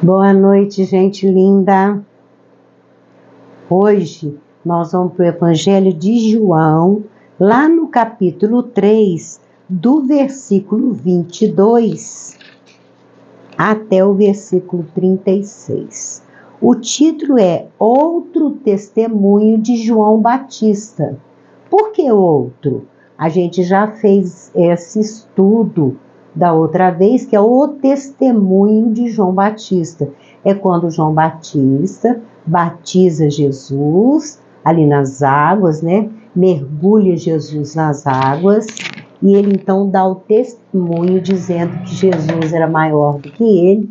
Boa noite, gente linda. Hoje nós vamos para o Evangelho de João, lá no capítulo 3, do versículo 22 até o versículo 36. O título é Outro Testemunho de João Batista. Por que outro? A gente já fez esse estudo da outra vez, que é o testemunho de João Batista. É quando João Batista batiza Jesus ali nas águas, né? Mergulha Jesus nas águas e ele então dá o testemunho dizendo que Jesus era maior do que ele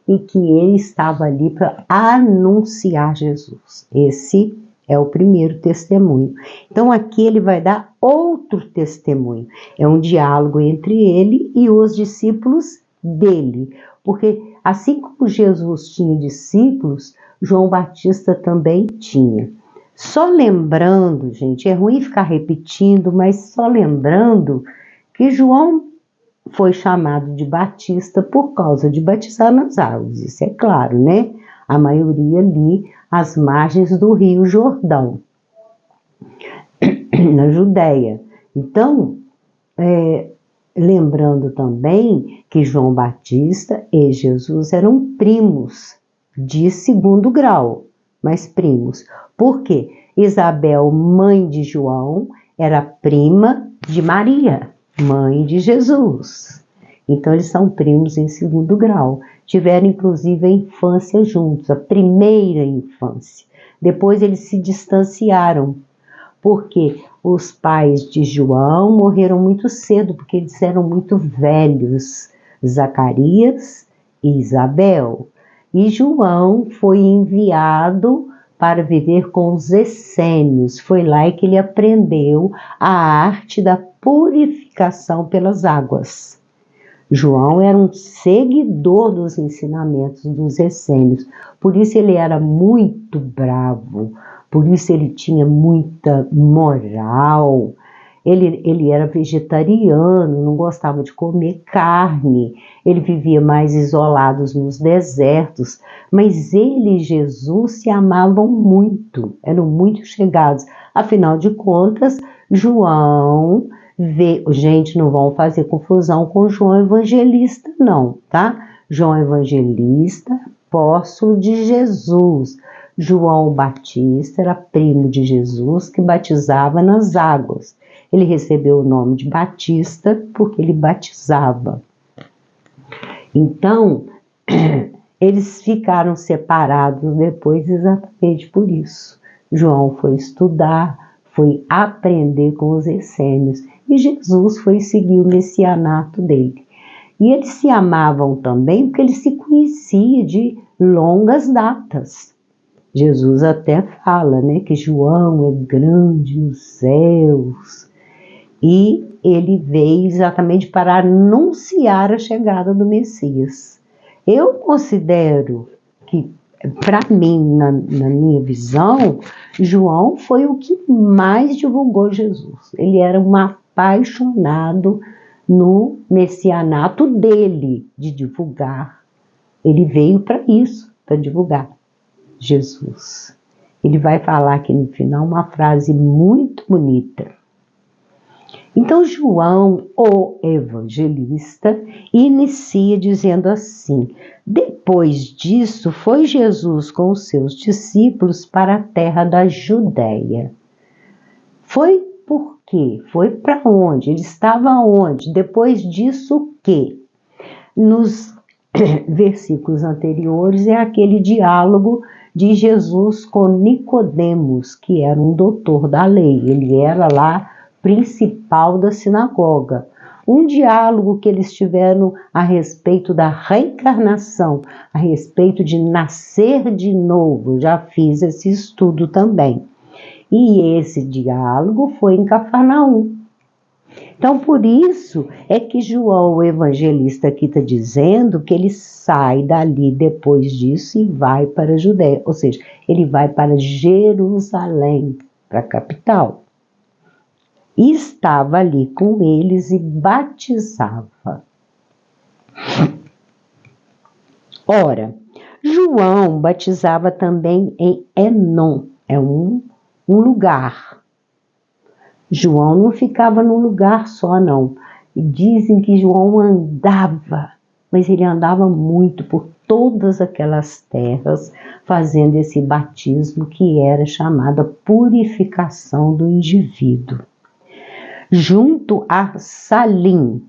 e que ele estava ali para anunciar Jesus. Esse é o primeiro testemunho. Então aqui ele vai dar outro testemunho. É um diálogo entre ele e os discípulos dele. Porque assim como Jesus tinha discípulos, João Batista também tinha. Só lembrando, gente, é ruim ficar repetindo, mas só lembrando que João foi chamado de Batista por causa de batizar nas águas, isso é claro, né? A maioria ali às margens do Rio Jordão, na Judéia. Então, lembrando também que João Batista e Jesus eram primos de segundo grau, mas primos. Por quê? Isabel, mãe de João, era prima de Maria, mãe de Jesus. Então eles são primos em segundo grau. Tiveram inclusive a infância juntos, a primeira infância. Depois eles se distanciaram, porque os pais de João morreram muito cedo, porque eles eram muito velhos, Zacarias e Isabel. E João foi enviado para viver com os essênios. Foi lá que ele aprendeu a arte da purificação pelas águas. João era um seguidor dos ensinamentos dos essênios, por isso ele era muito bravo, por isso ele tinha muita moral. Ele era vegetariano, não gostava de comer carne, ele vivia mais isolados nos desertos, mas ele e Jesus se amavam muito, eram muito chegados. Afinal de contas, João gente, não vão fazer confusão com João Evangelista, não, tá? João Evangelista, apóstolo de Jesus. João Batista era primo de Jesus que batizava nas águas. Ele recebeu o nome de Batista porque ele batizava. Então, eles ficaram separados depois exatamente por isso. João foi estudar, foi aprender com os essênios e Jesus foi seguir o messianato dele. E eles se amavam também porque eles se conheciam de longas datas. Jesus até fala, né, que João é grande nos céus e ele veio exatamente para anunciar a chegada do Messias. Eu considero que, para mim, na minha visão, João foi o que mais divulgou Jesus. Ele era um apaixonado no messianato dele, de divulgar. Ele veio para isso, para divulgar Jesus. Ele vai falar aqui no final uma frase muito bonita. Então João, o evangelista, inicia dizendo assim: depois disso foi Jesus com os seus discípulos para a terra da Judéia. Foi por quê? Foi para onde? Ele estava onde? Depois disso o quê? Nos versículos anteriores é aquele diálogo de Jesus com Nicodemos, que era um doutor da lei. Ele era lá principal da sinagoga. Um diálogo que eles tiveram a respeito da reencarnação, a respeito de nascer de novo. Já fiz esse estudo também. E esse diálogo foi em Cafarnaum. Então, por isso é que João, o evangelista, aqui está dizendo que ele sai dali depois disso e vai para a Judéia. Ou seja, ele vai para Jerusalém, para a capital. E estava ali com eles e batizava. Ora, João batizava também em Enom, é um lugar. João não ficava num lugar só, não. E dizem que João andava, mas ele andava muito por todas aquelas terras, fazendo esse batismo que era chamada purificação do indivíduo. Junto a Salim,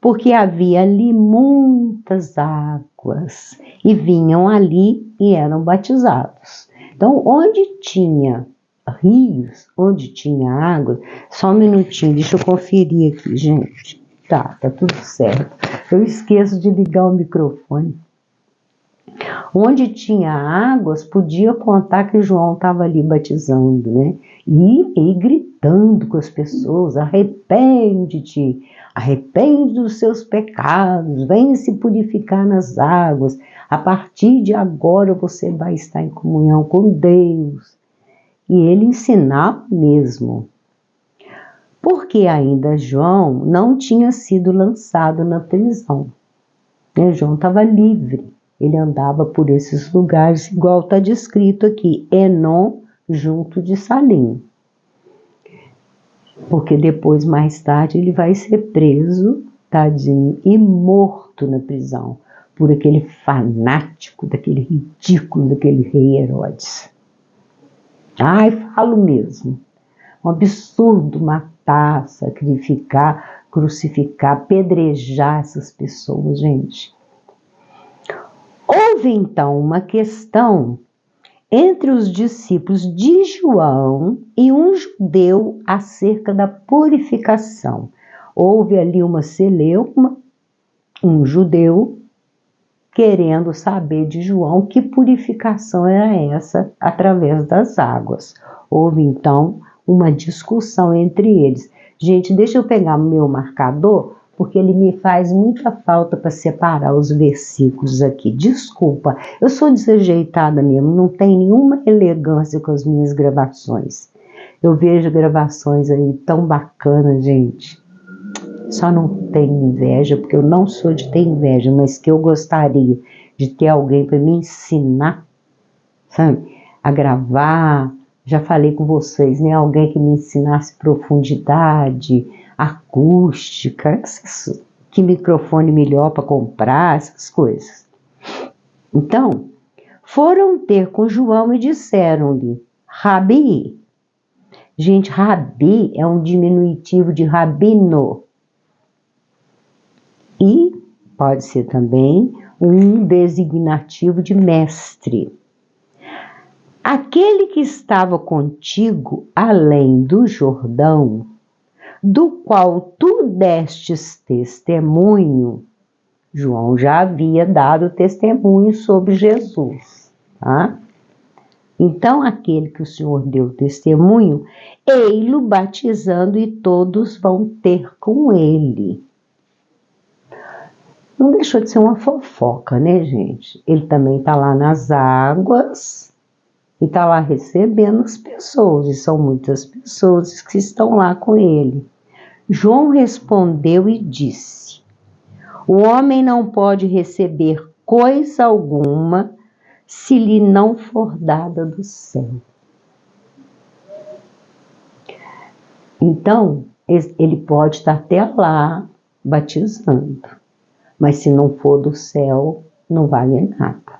porque havia ali muitas águas, e vinham ali e eram batizados. Então, onde tinha rios, onde tinha água, só um minutinho, deixa eu conferir aqui, gente. Tá tudo certo. Eu esqueço de ligar o microfone. Onde tinha águas, podia contar que João estava ali batizando, né? E gritando com as pessoas: arrepende-te, arrepende dos seus pecados, venha se purificar nas águas. A partir de agora você vai estar em comunhão com Deus. E ele ensinava mesmo. Porque ainda João não tinha sido lançado na prisão. João estava livre. Ele andava por esses lugares, igual está descrito aqui, Enom, junto de Salim. Porque depois, mais tarde, ele vai ser preso, tadinho, e morto na prisão, por aquele fanático, daquele ridículo, daquele rei Herodes. Ai, falo mesmo. Um absurdo matar, sacrificar, crucificar, apedrejar essas pessoas, gente. Houve então uma questão entre os discípulos de João e um judeu acerca da purificação. Houve ali uma celeuma, um judeu querendo saber de João que purificação era essa através das águas. Houve então uma discussão entre eles. Gente, deixa eu pegar o meu marcador, porque ele me faz muita falta para separar os versículos aqui. Desculpa, eu sou desajeitada mesmo, não tem nenhuma elegância com as minhas gravações. Eu vejo gravações aí tão bacanas, gente. Só não tenho inveja, porque eu não sou de ter inveja, mas que eu gostaria de ter alguém para me ensinar, sabe, a gravar. Já falei com vocês, né? Alguém que me ensinasse profundidade, acústica, que microfone melhor para comprar, essas coisas. Então, foram ter com João e disseram-lhe: Rabi. Gente, Rabi é um diminutivo de rabino. E pode ser também um designativo de mestre. Aquele que estava contigo além do Jordão, do qual tu destes testemunho, João já havia dado testemunho sobre Jesus, tá? Então, aquele que o Senhor deu testemunho, ei-lo batizando e todos vão ter com ele. Não deixou de ser uma fofoca, né, gente? Ele também está lá nas águas e está lá recebendo as pessoas, e são muitas pessoas que estão lá com ele. João respondeu e disse: o homem não pode receber coisa alguma se lhe não for dada do céu. Então, ele pode estar até lá batizando, mas se não for do céu, não vale nada.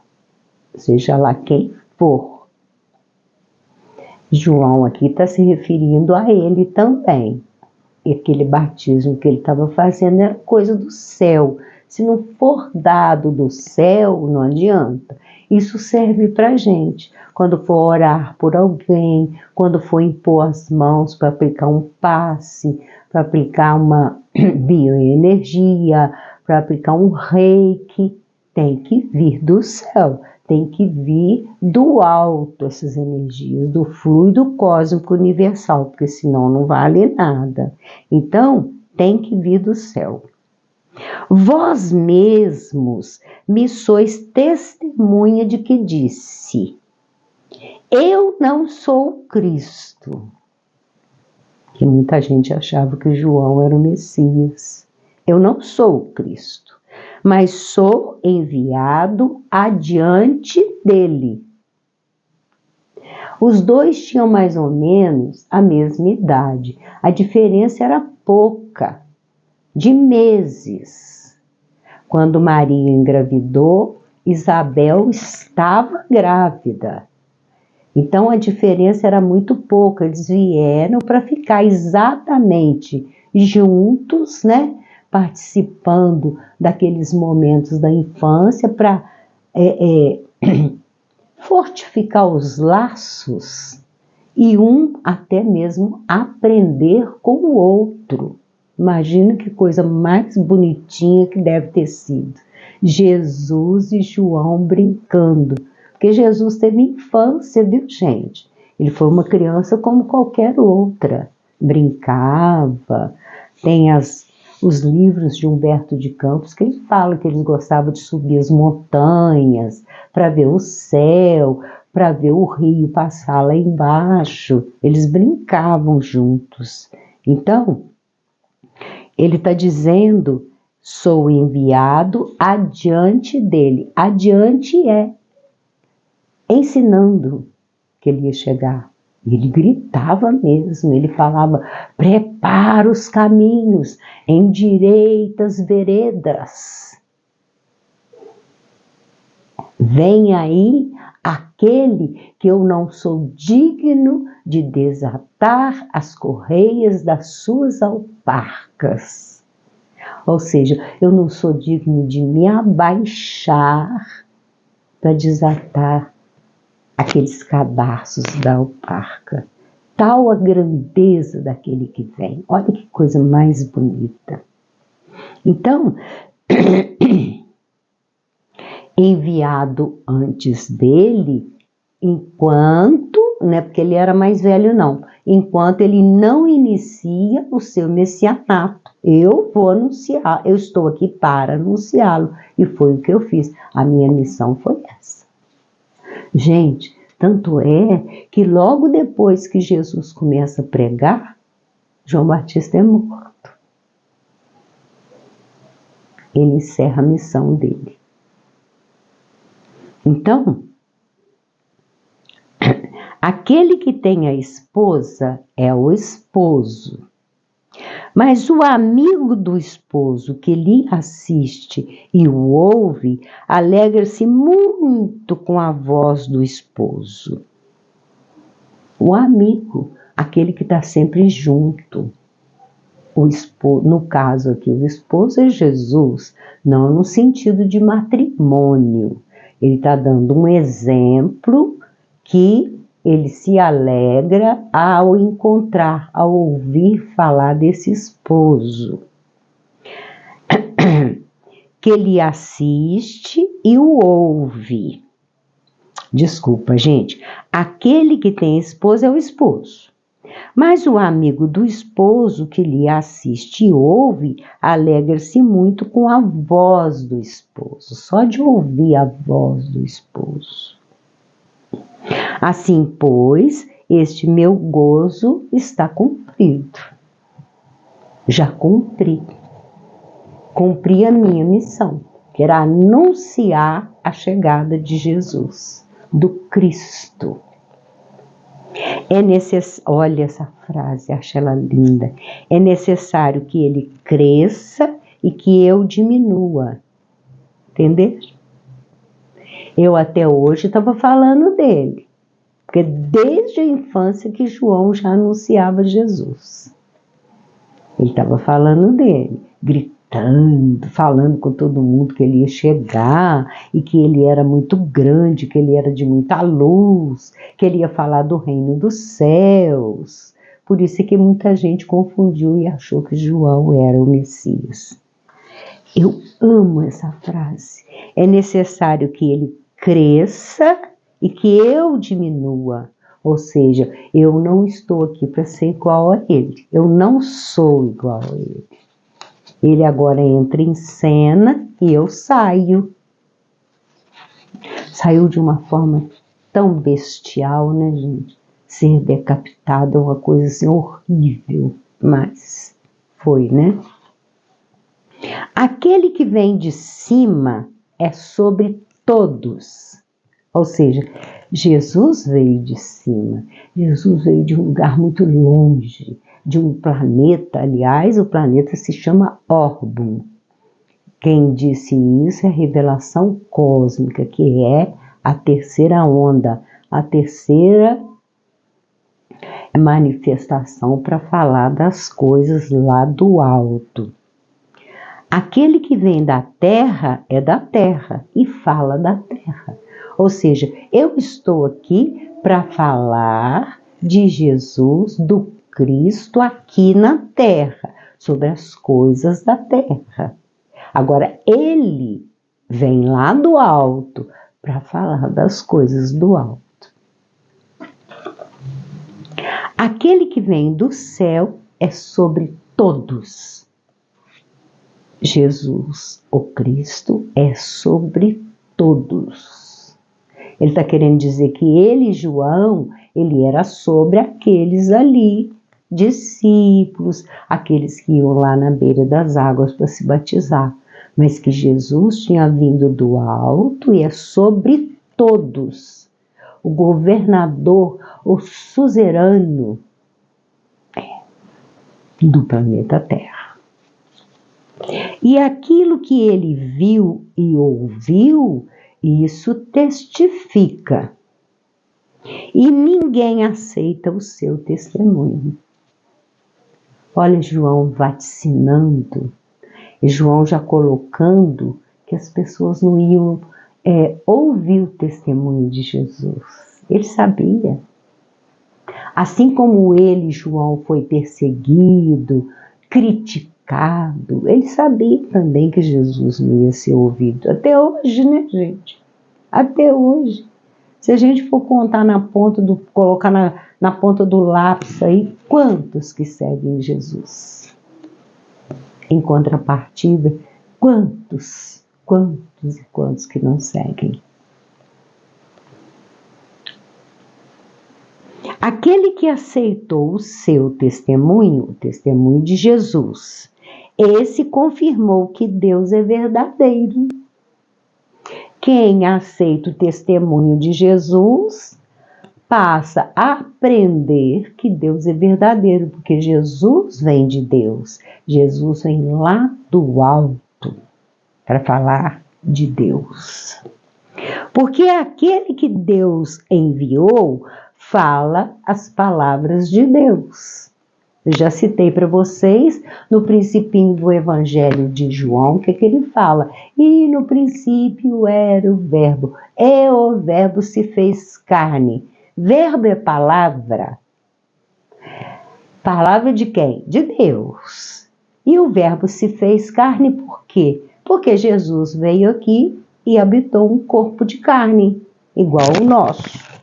Seja lá quem for. João aqui está se referindo a ele também. E aquele batismo que ele estava fazendo era coisa do céu. Se não for dado do céu, não adianta. Isso serve para a gente. Quando for orar por alguém, quando for impor as mãos para aplicar um passe, para aplicar uma bioenergia, para aplicar um reiki, tem que vir do céu. Tem que vir do alto essas energias, do fluido cósmico universal, porque senão não vale nada. Então, tem que vir do céu. Vós mesmos me sois testemunha de que disse: eu não sou o Cristo. Que muita gente achava que João era o Messias. Eu não sou o Cristo, mas sou enviado adiante dele. Os dois tinham mais ou menos a mesma idade. A diferença era pouca, de meses. Quando Maria engravidou, Isabel estava grávida. Então a diferença era muito pouca. Eles vieram para ficar exatamente juntos, né? Participando daqueles momentos da infância para fortificar os laços e até mesmo aprender com o outro. Imagina que coisa mais bonitinha que deve ter sido. Jesus e João brincando. Porque Jesus teve infância, viu, gente? Ele foi uma criança como qualquer outra. Brincava. Tem os livros de Humberto de Campos que ele fala que eles gostavam de subir as montanhas para ver o céu, para ver o rio passar lá embaixo. Eles brincavam juntos. Então, ele está dizendo, sou enviado adiante dele. Adiante é ensinando que ele ia chegar. Ele gritava mesmo, ele falava, prepara os caminhos, endireita as veredas. Vem aí aquele que eu não sou digno de desatar as correias das suas alparcas. Ou seja, eu não sou digno de me abaixar para desatar aqueles cadarços da alparca. Tal a grandeza daquele que vem. Olha que coisa mais bonita. Então, enviado antes dele, enquanto, não é porque ele era mais velho não, enquanto ele não inicia o seu messianato. Eu vou anunciar, eu estou aqui para anunciá-lo. E foi o que eu fiz. A minha missão foi essa. Gente, tanto é que logo depois que Jesus começa a pregar, João Batista é morto. Ele encerra a missão dele. Então, aquele que tem a esposa é o esposo. Mas o amigo do esposo que lhe assiste e o ouve, alegra-se muito com a voz do esposo. O amigo, aquele que está sempre junto. O esposo, no caso aqui, o esposo é Jesus, não no sentido de matrimônio. Ele está dando um exemplo que ele se alegra ao encontrar, ao ouvir falar desse esposo. Que ele assiste e o ouve. Desculpa, gente. Aquele que tem esposa é o esposo. Mas o amigo do esposo que lhe assiste e ouve, alegra-se muito com a voz do esposo. Só de ouvir a voz do esposo. Assim, pois, este meu gozo está cumprido. Já cumpri. Cumpri a minha missão, que era anunciar a chegada de Jesus, do Cristo. É necessário, olha essa frase, acho ela linda. É necessário que ele cresça e que eu diminua. Entendeu? Eu até hoje estava falando dele. Porque desde a infância que João já anunciava Jesus. Ele estava falando dele, gritando, falando com todo mundo que ele ia chegar e que ele era muito grande, que ele era de muita luz, que ele ia falar do reino dos céus. Por isso é que muita gente confundiu e achou que João era o Messias. Eu amo essa frase. É necessário que ele cresça e que eu diminua. Ou seja, eu não estou aqui para ser igual a ele. Eu não sou igual a ele. Ele agora entra em cena e eu saio. Saiu de uma forma tão bestial, né, gente? Ser decapitado é uma coisa assim horrível. Mas foi, né? Aquele que vem de cima é sobre todos. Ou seja, Jesus veio de cima. Jesus veio de um lugar muito longe, de um planeta. Aliás, o planeta se chama Orbum. Quem disse isso é a revelação cósmica, que é a terceira onda, a terceira manifestação para falar das coisas lá do alto. Aquele que vem da terra é da terra e fala da terra. Ou seja, eu estou aqui para falar de Jesus, do Cristo aqui na terra, sobre as coisas da terra. Agora, ele vem lá do alto para falar das coisas do alto. Aquele que vem do céu é sobre todos. Jesus, o Cristo, é sobre todos. Ele está querendo dizer que ele, João, ele era sobre aqueles ali, discípulos, aqueles que iam lá na beira das águas para se batizar, mas que Jesus tinha vindo do alto e é sobre todos. O governador, o suzerano do planeta Terra. E aquilo que ele viu e ouviu, isso testifica. E ninguém aceita o seu testemunho. Olha João vaticinando, João já colocando que as pessoas não iam ouvir o testemunho de Jesus. Ele sabia. Assim como ele, João, foi perseguido, criticado, ele sabia também que Jesus não ia ser ouvido. Até hoje, né, gente? Até hoje. Se a gente for contar colocar na ponta do lápis aí, quantos que seguem Jesus? Em contrapartida, quantos e quantos que não seguem? Aquele que aceitou o seu testemunho, o testemunho de Jesus, esse confirmou que Deus é verdadeiro. Quem aceita o testemunho de Jesus passa a aprender que Deus é verdadeiro, porque Jesus vem de Deus. Jesus vem lá do alto para falar de Deus. Porque aquele que Deus enviou fala as palavras de Deus. Eu já citei para vocês no princípio do Evangelho de João, o que ele fala? E no princípio era o verbo, e o verbo se fez carne. Verbo é palavra. Palavra de quem? De Deus. E o verbo se fez carne por quê? Porque Jesus veio aqui e habitou um corpo de carne, igual o nosso.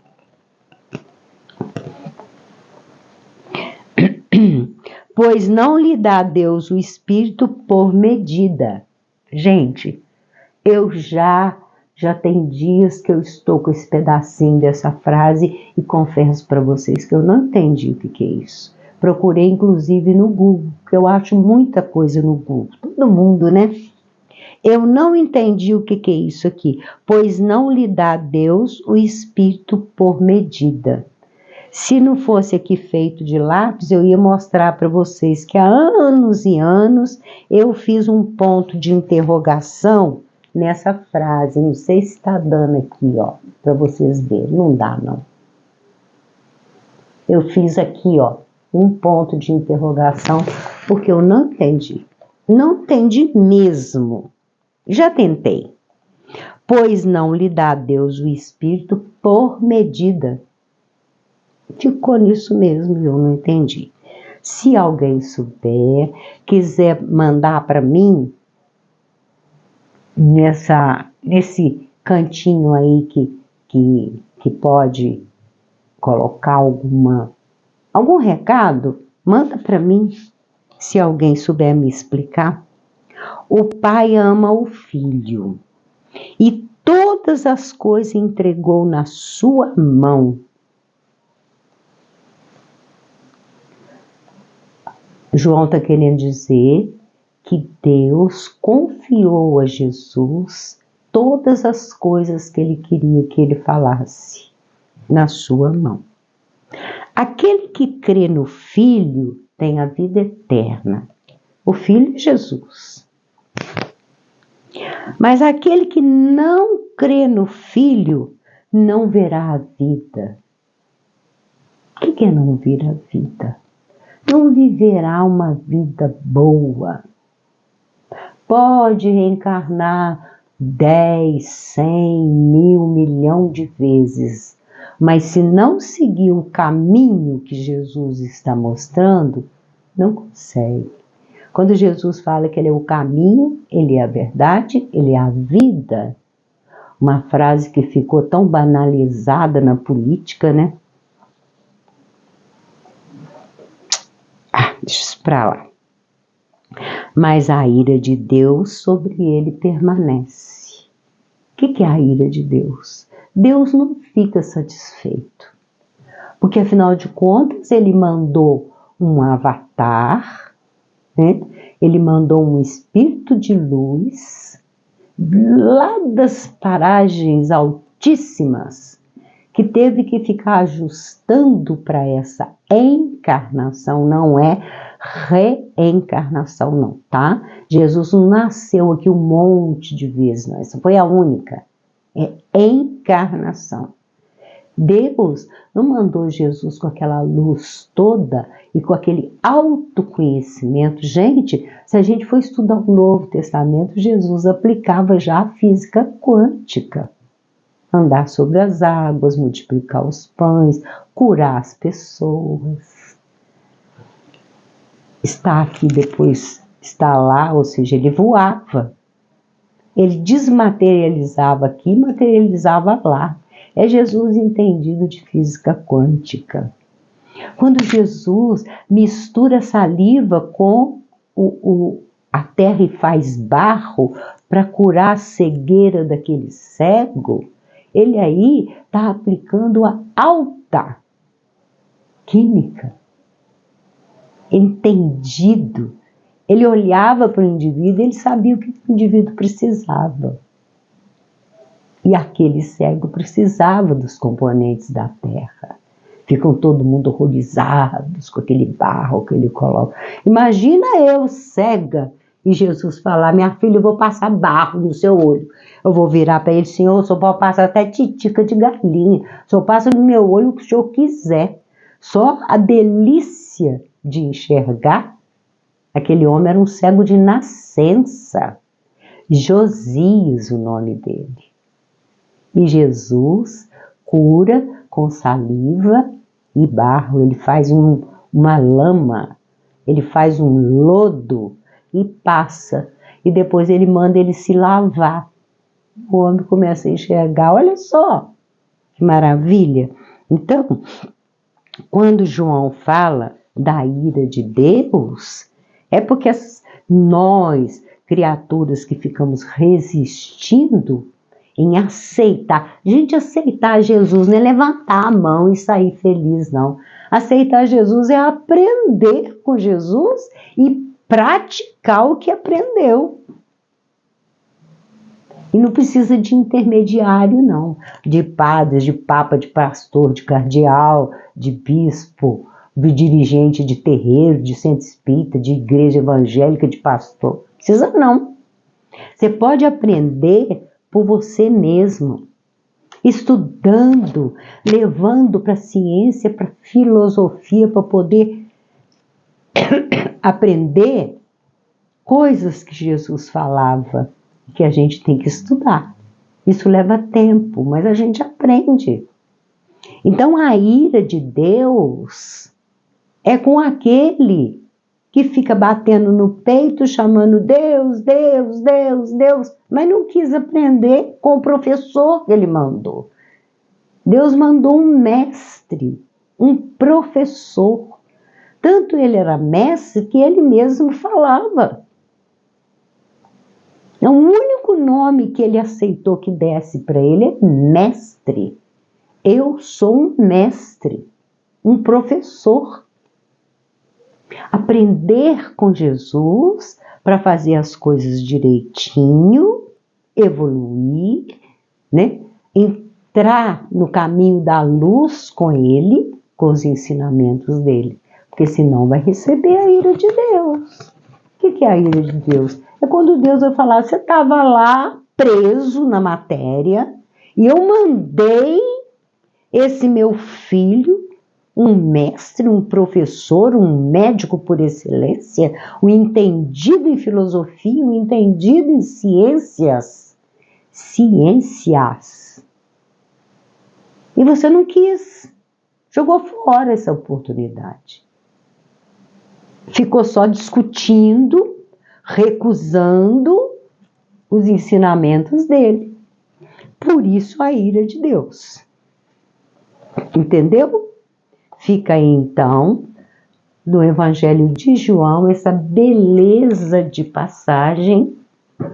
Pois não lhe dá Deus o Espírito por medida. Gente, eu já tem dias que eu estou com esse pedacinho dessa frase e confesso para vocês que eu não entendi o que é isso. Procurei inclusive no Google, porque eu acho muita coisa no Google, todo mundo, né? Eu não entendi o que é isso aqui, pois não lhe dá Deus o Espírito por medida. Se não fosse aqui feito de lápis, eu ia mostrar para vocês que há anos e anos eu fiz um ponto de interrogação nessa frase. Não sei se está dando aqui, ó, para vocês verem. Não dá, não. Eu fiz aqui, ó, um ponto de interrogação porque eu não entendi. Não entendi mesmo. Já tentei. Pois não lhe dá Deus o Espírito por medida. Ficou nisso mesmo, eu não entendi. Se alguém souber, quiser mandar para mim, nesse cantinho aí que pode colocar algum recado, manda para mim, se alguém souber me explicar. O Pai ama o Filho e todas as coisas entregou na sua mão. João está querendo dizer que Deus confiou a Jesus todas as coisas que ele queria que ele falasse na sua mão. Aquele que crê no Filho tem a vida eterna. O Filho é Jesus. Mas aquele que não crê no Filho não verá a vida. O que é não ver a vida? Não viverá uma vida boa. Pode reencarnar 10, 100, 1000, 1.000.000 de vezes, mas se não seguir o caminho que Jesus está mostrando, não consegue. Quando Jesus fala que ele é o caminho, ele é a verdade, ele é a vida. Uma frase que ficou tão banalizada na política, né? Deixa isso pra lá. Mas a ira de Deus sobre ele permanece. O que é a ira de Deus? Deus não fica satisfeito. Porque, afinal de contas, ele mandou um avatar, né? Ele mandou um espírito de luz, lá das paragens altíssimas, que teve que ficar ajustando para essa encarnação, não é reencarnação não, tá? Jesus não nasceu aqui um monte de vezes, não, essa foi a única, é encarnação. Deus não mandou Jesus com aquela luz toda e com aquele autoconhecimento. Gente, se a gente for estudar o Novo Testamento, Jesus aplicava já a física quântica. Andar sobre as águas, multiplicar os pães, curar as pessoas. Está aqui, depois está lá, ou seja, ele voava. Ele desmaterializava aqui, materializava lá. É Jesus entendido de física quântica. Quando Jesus mistura saliva com a terra e faz barro para curar a cegueira daquele cego, ele aí está aplicando a alta química. Entendido. Ele olhava para o indivíduo e ele sabia o que o indivíduo precisava. E aquele cego precisava dos componentes da terra. Ficam todo mundo horrorizados com aquele barro que ele coloca. Imagina eu, cega, e Jesus falar: minha filha, eu vou passar barro no seu olho. Eu vou virar para ele: Senhor, o senhor pode passar até titica de galinha. O senhor passa no meu olho o que o senhor quiser. Só a delícia de enxergar. Aquele homem era um cego de nascença. Josias, o nome dele. E Jesus cura com saliva e barro. Ele faz uma lama, ele faz um lodo e passa. E depois ele manda ele se lavar. O homem começa a enxergar. Olha só, que maravilha. Então, quando João fala da ira de Deus, é porque nós, criaturas que ficamos resistindo em aceitar. Gente, aceitar Jesus não é levantar a mão e sair feliz, não. Aceitar Jesus é aprender com Jesus e praticar o que aprendeu. E não precisa de intermediário, não. De padres, de papa, de pastor, de cardeal, de bispo, de dirigente de terreiro, de centro espírita, de igreja evangélica, de pastor. Não precisa, não. Você pode aprender por você mesmo, estudando, levando para a ciência, para a filosofia, para poder aprender coisas que Jesus falava, que a gente tem que estudar. Isso leva tempo, mas a gente aprende. Então a ira de Deus é com aquele que fica batendo no peito, chamando Deus, Deus, Deus, Deus, mas não quis aprender com o professor que ele mandou. Deus mandou um mestre, um professor. Tanto ele era mestre que ele mesmo falava. O único nome que ele aceitou que desse para ele é mestre. Eu sou um mestre, um professor. Aprender com Jesus para fazer as coisas direitinho, evoluir, né? Entrar no caminho da luz com ele, com os ensinamentos dele. Porque senão vai receber a ira de Deus. O que é a ira de Deus? É quando Deus vai falar, você estava lá preso na matéria e eu mandei esse meu filho, um mestre, um professor, um médico por excelência, um entendido em filosofia, um entendido em ciências. E você não quis, jogou fora essa oportunidade. Ficou só discutindo, recusando os ensinamentos dele. Por isso a ira de Deus. Entendeu? Fica aí então, no Evangelho de João, essa beleza de passagem,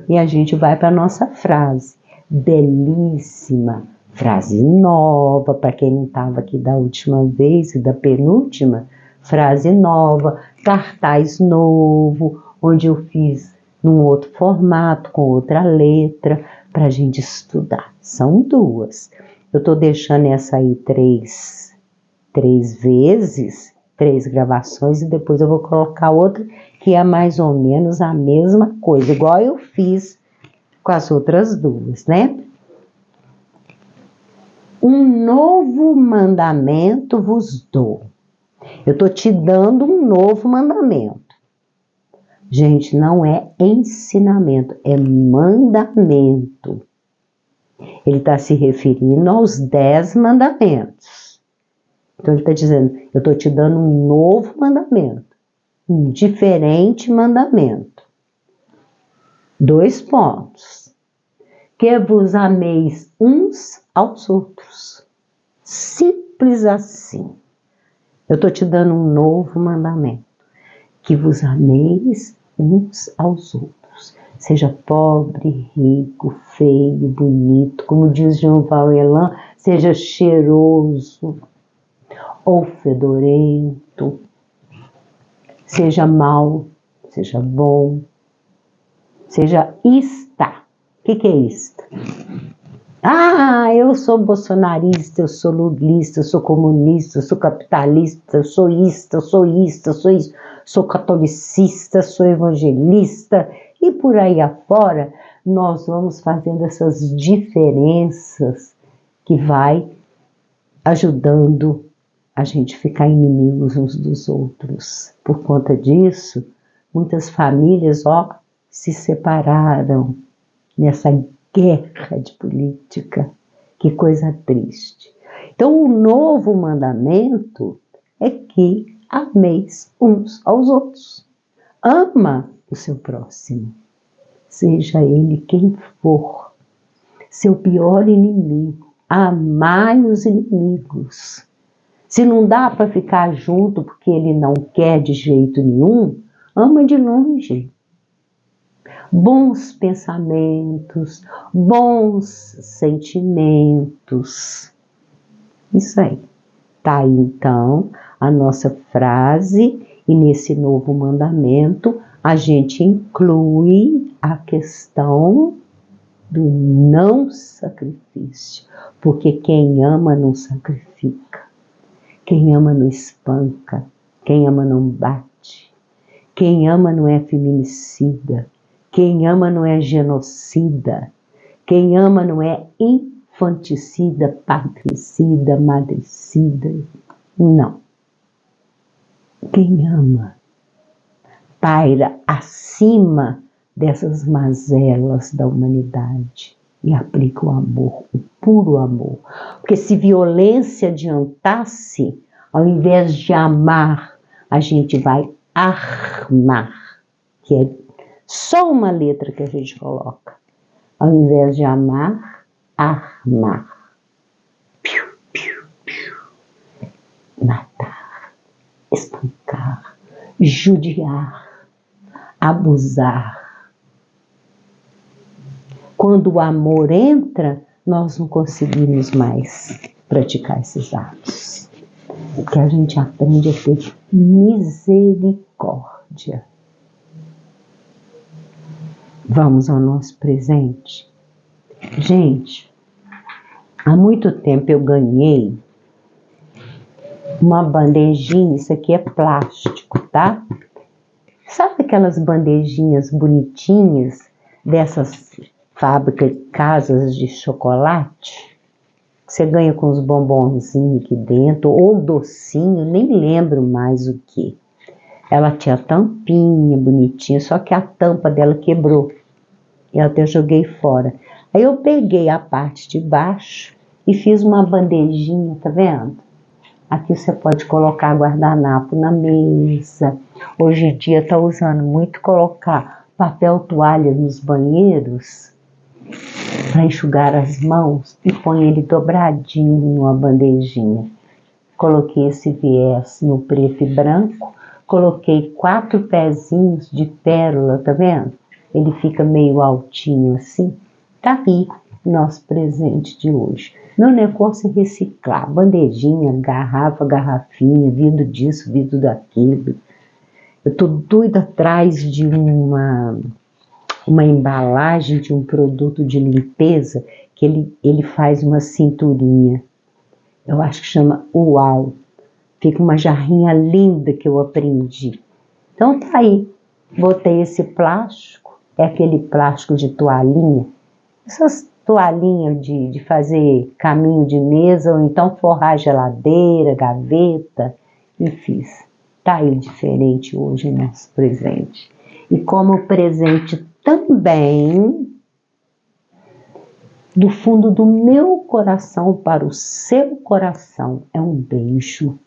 e a gente vai para a nossa frase. Belíssima, frase nova, para quem não estava aqui da última vez e da penúltima, frase nova, cartaz novo, onde eu fiz num outro formato, com outra letra, para a gente estudar. São duas. Eu estou deixando essa aí três vezes, 3 gravações, e depois eu vou colocar outra que é mais ou menos a mesma coisa, igual eu fiz com as outras duas, né? Um novo mandamento vos dou. Eu estou te dando um novo mandamento. Gente, não é ensinamento, é mandamento. Ele está se referindo aos 10 mandamentos. Então ele está dizendo, eu estou te dando um novo mandamento, um diferente mandamento. 2 pontos. Que vos ameis uns aos outros. Simples assim. Eu estou te dando um novo mandamento. Que vos ameis uns aos outros. Seja pobre, rico, feio, bonito, como diz João Valjean, seja cheiroso ou fedorento, seja mau, seja bom, seja ista. O que é ista? Ah, eu sou bolsonarista, eu sou lulista, eu sou comunista, eu sou capitalista, eu sou isto, eu sou isto, eu sou isso, sou catolicista, sou evangelista, e por aí afora nós vamos fazendo essas diferenças que vai ajudando a gente ficar inimigos uns dos outros. Por conta disso, muitas famílias, se separaram nessa guerra de política. Que coisa triste. Então, o novo mandamento é que ameis uns aos outros. Ama o seu próximo, seja ele quem for, seu pior inimigo. Amai os inimigos. Se não dá para ficar junto porque ele não quer de jeito nenhum, ama de longe. Bons pensamentos, bons sentimentos. Isso aí. Tá aí então a nossa frase, e nesse novo mandamento a gente inclui a questão do não sacrifício, porque quem ama não sacrifica, quem ama não espanca, quem ama não bate, quem ama não é feminicida, quem ama não é genocida, quem ama não é infanticida, patricida, madricida, não. Quem ama paira acima dessas mazelas da humanidade e aplica o amor, o puro amor. Porque se violência adiantasse, ao invés de amar, a gente vai armar, que é só uma letra que a gente coloca. Ao invés de amar, armar. Piu, piu, piu. Matar, espancar, judiar, abusar. Quando o amor entra, nós não conseguimos mais praticar esses atos. Porque a gente aprende a ter misericórdia. misericórdia. Vamos ao nosso presente. Gente, há muito tempo eu ganhei uma bandejinha, isso aqui é plástico, tá? Sabe aquelas bandejinhas bonitinhas dessas fábricas, casas de chocolate? Você ganha com os bombonzinhos aqui dentro, ou docinho, nem lembro mais o que. Ela tinha tampinha bonitinha, só que a tampa dela quebrou. Eu até joguei fora. Aí eu peguei a parte de baixo e fiz uma bandejinha, tá vendo? Aqui você pode colocar guardanapo na mesa. Hoje em dia tá usando muito colocar papel toalha nos banheiros para enxugar as mãos e põe ele dobradinho numa bandejinha. Coloquei esse viés no preto e branco, coloquei 4 pezinhos de pérola, tá vendo? Ele fica meio altinho assim. Tá aí nosso presente de hoje. Meu negócio é reciclar, bandejinha, garrafa, garrafinha, vidro disso, vidro daquilo. Eu tô doida atrás de uma embalagem de um produto de limpeza que ele faz uma cinturinha. Eu acho que chama Uau. Fica uma jarrinha linda que eu aprendi. Então tá aí. Botei esse plástico, é aquele plástico de toalhinha. Essas toalhinhas de fazer caminho de mesa ou então forrar geladeira, gaveta. E fiz. Tá aí diferente hoje o nosso presente. E como presente também, do fundo do meu coração para o seu coração, é um beijo.